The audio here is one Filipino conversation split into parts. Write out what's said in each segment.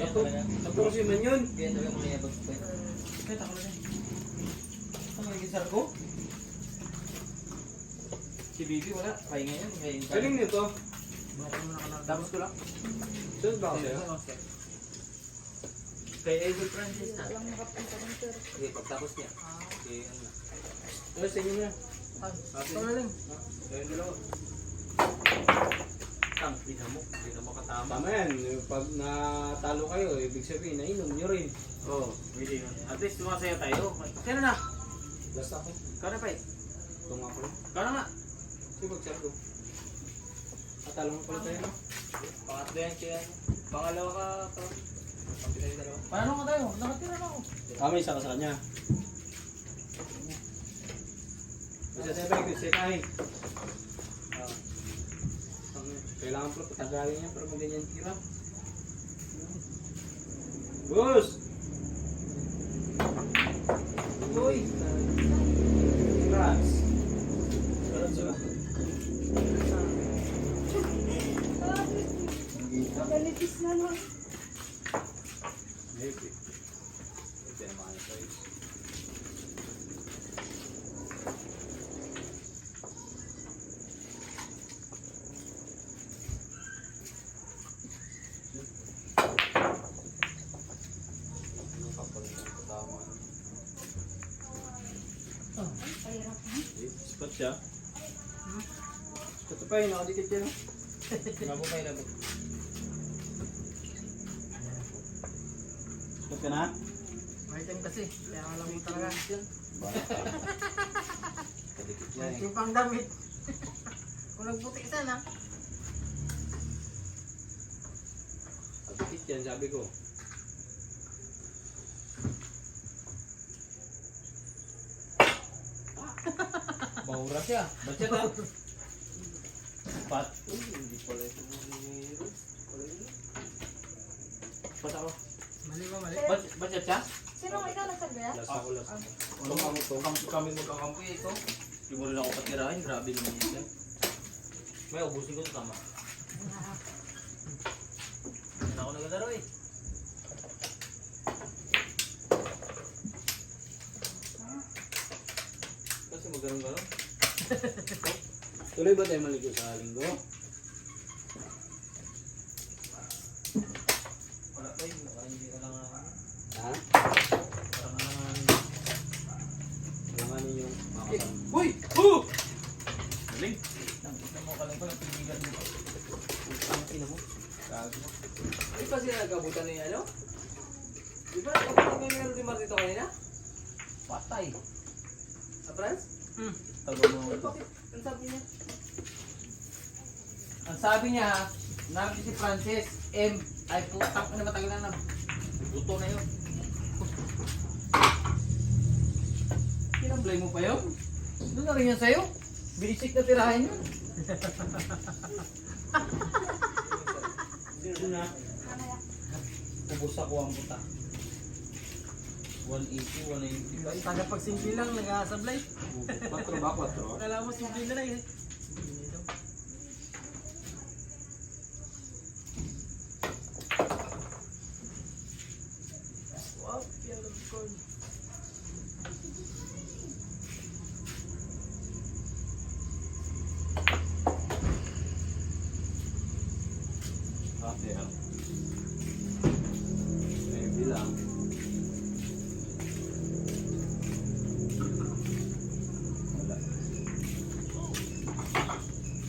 Tapos si man yun. Kaya talaga mayabag ko. Kaya tako lang. Ano yung gisar ko? Si Bibi wala. Pahinga yan. Galing nito. Tapos ko lang. Saan ba ako sa'yo? Kay Idol Francis na. Walang nakapunta ng sir. Okay, pagtapos niya. Okay, ano na. Ano sa inyo na? Ito na lang. Ayun dalawa. Tang, di na mo katama. Tama yan. Pag natalo kayo, ibig sabihin, nainom nyo rin. Oo, pwede yun. At least sumasaya tayo. Kaya na. Last ako. Kaya na pa eh. Ito nga pala. Kaya na nga. Sige, mag-share ko. Atalo mo pala tayo, no? Pangatlo yan siya. Pangalawa ka pa. Pangalawa yung dalawa. Paano nga tayo? Nakatira na ako. May isa ka sa kanya. Basta sa bag, setahin. Kailangan pala patagalin niya para maganyan tira. Boss! Uy! Congrats! Congrats ba? Magalipis na lang. Maybe. Ito naman ang size. Pahirap na. Spot siya. Spot pa yun, nakadikit yan. Nabo kayo nabo. Spot ka na? May time kasi. Kaya alam mo talaga. Kadikit niya May eh. simpang damit. Kung nagbuti sana. Kadikit yan, sabi ko. Bahura siya. Ba't siya ta? Pat. Hindi pala ito mangyayari. Ba't ako? Mali ba mali? Ba't siya? Sino ang ikaw nagsabi ah? Last ako, last ako. Ano kami ito? Kami magkakampi ito. Hindi mo rin ako patirahin. Grabe naman yan. May ubusin ko ito tama. Hindi ako nagalaro eh. Kasi magano'n-ganon. Tuloy ba tayo maligo sa linggo? Wala pa yun. Hindi ka lang Ha? parang Langanin yung makasama. Uy! Oh! Galing! nakita mo ka lang pa ng pinigan mo. Ang ina mo. Gago. Di ba sila nagkabutan ni ano? Di ba nagkabutan ni Meron Di Martito kanina? Patay. Sa France? Tago mo. Bakit? Ang sabi niya? Ang sabi niya, nabi si Francis, ay putang na matagal na buto na yun. Kinamblay mo pa yun? Doon na rin yan sa'yo? Binisik na tirahin yun. Sino na? Ubus ako ang buta. 180, 195. Taga pag simple lang, nag-aasablay. 4 ba? 4? Kala mo simple na lang eh. Wow, yellow corn. Ate ah. May bilang. Wala.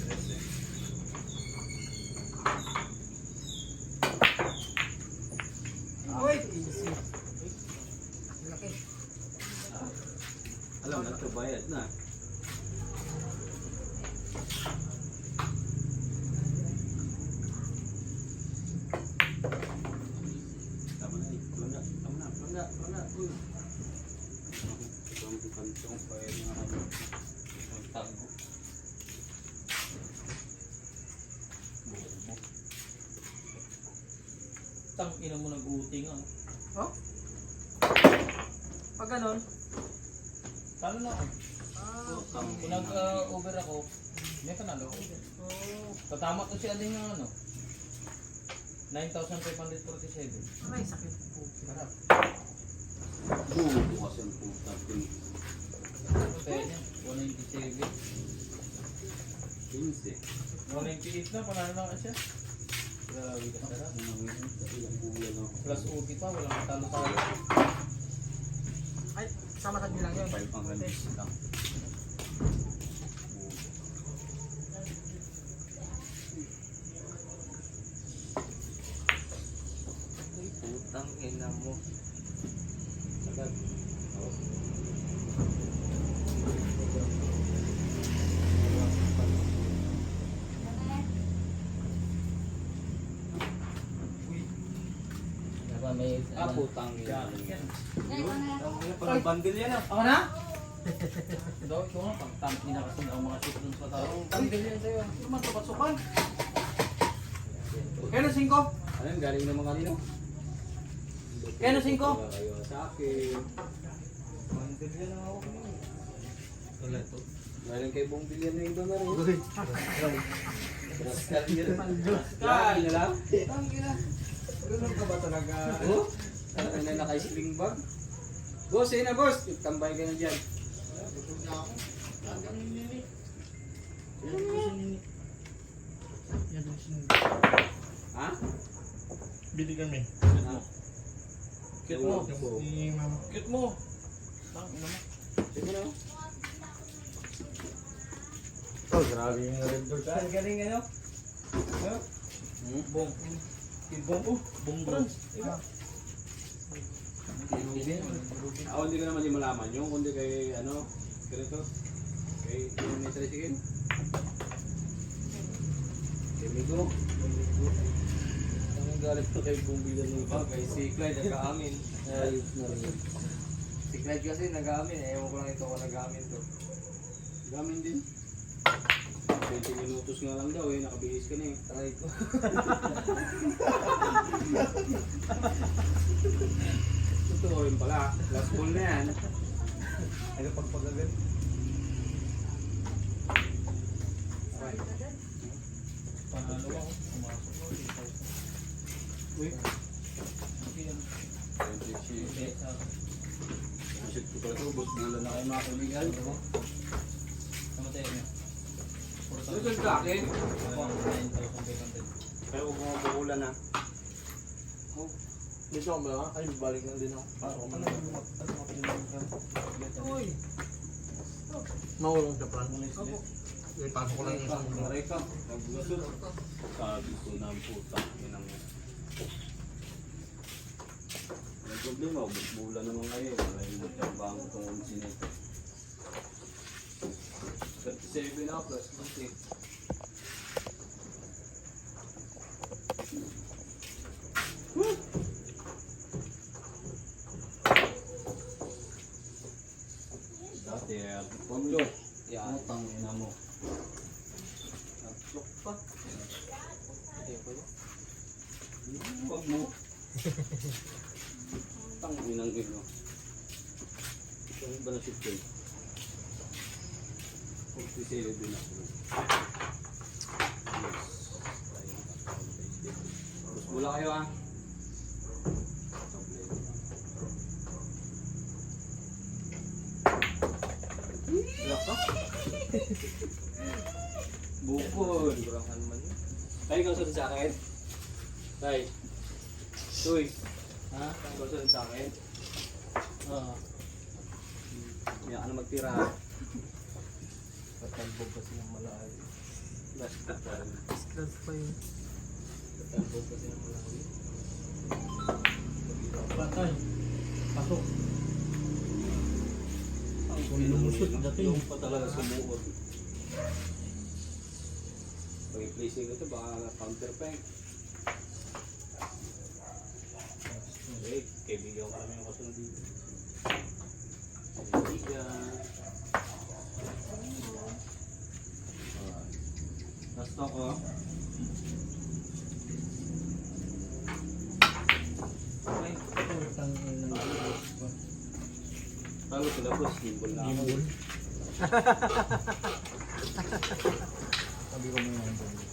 13. Uy! Easy. Laki. Alam na ito, bayad na. Tama na eh. Tama na. Uy. Itong kantong pa yun yung ano. Itong tago. Bobo. Tang ina mo nag-uuting ah. Oh? Pag ganon, Paano na ako? Kung nag-over ako, may panalo ako. oh, Tatama ko si Aling ng ano. 9,547. Aray, sakit po. Harap. Bukas ang puta. Kaya niya, 197. 15. 198 na, panalo na ka siya. Grabe ka sarap. Plus OT pa, walang matalo-talo. Ay, sama sa lang yun. 500 lang. Ay, putang ina mo. Agad. May, Putang ina. Ay, Bundle yan ah. Ako na? Daw, ikaw nga, pag-tank nila kasi ang mga shoot dun sa tao. Tanggal yan sa'yo. Ito man, tupat-sukan. Kaya na 5? Ano yun? Galing naman kanino? Kaya na 5? Wala kayo sa akin. Tanggal yan ako. Wala ito. Galing kay Bong Bilyan na yung doon na rin. Rascal yun. Rascal na lang. Tanggal na. Ganun ka ba talaga? Oh? Ano na naka-sling bag? Boss, ayun na boss. Tambay ka na dyan. Ha? Bili kami. Ha? Cute mo. Oo. Si mama. Cute mo. Tang, ina mo. Sige na. Oh, grabe yung red door. Ang galing ano? Bong. Bong. Bong bronze. Ako hindi ko naman yung malaman yung kundi kay ano, ganito. Kay Metri Chicken. Kay Migo. Ang galit to kay Bong Bilyan ng Bagay, si Clyde nag-aamin. Ayos na rin. Si Clyde kasi nag-aamin eh. Ewan ko lang ito kung nag-aamin to. Gamin din. 20 minutos nga lang daw eh, nakabihis ka na eh. Try ko. Totoo rin pala, last ball na yan. Ano pagpagalit? Panalo ako. Pumasok ako. Uy, Okay yan. 20 Okay, sa Shoot ko pala ito, boss bulan na kayo mga kaibigan. kamatay niya. Susunod ka akin. 9,500. Pero huwag mo bukulan na. Dito ako ba? Ay, balik na din ako. Uy! Maulong sa plan. Uy, pasok ko lang yung isang Aray ka, naglusot. Sabi ko na ang puta, inang yan. May problema, bulan naman kayo. Wala yung magtrabaho itong sinito. 37 na plus 20. Dati, Pablo, Yan. utang ina mo. Nagsok pa. Ayun ko yun. Huwag mo. Utang inang ino. Ito ba na shoot kayo? 47 din ako. Mas mula kayo ah. Wala ka? Bukod. Kurangan man yun. Tay, ikaw sunod sa akin. Tay. Uy. Ha? Ikaw sunod sa akin. Oo. Yan ka na magtira. Patalbog kasi ng malayo. Basta. Stress pa yun. Patalbog kasi ng malayo. Patay. Pasok. Kung lumusot dati. Yung pa talaga sumuot. Pag i-placing ito, baka counter pa eh. Okay, kaibigan ka namin yung kasunod dito. Kaibigan. Last talk oh. Ay, utang ina. Talo sila boss, gimbal na ako. Gimbal. Sabi ko mo yung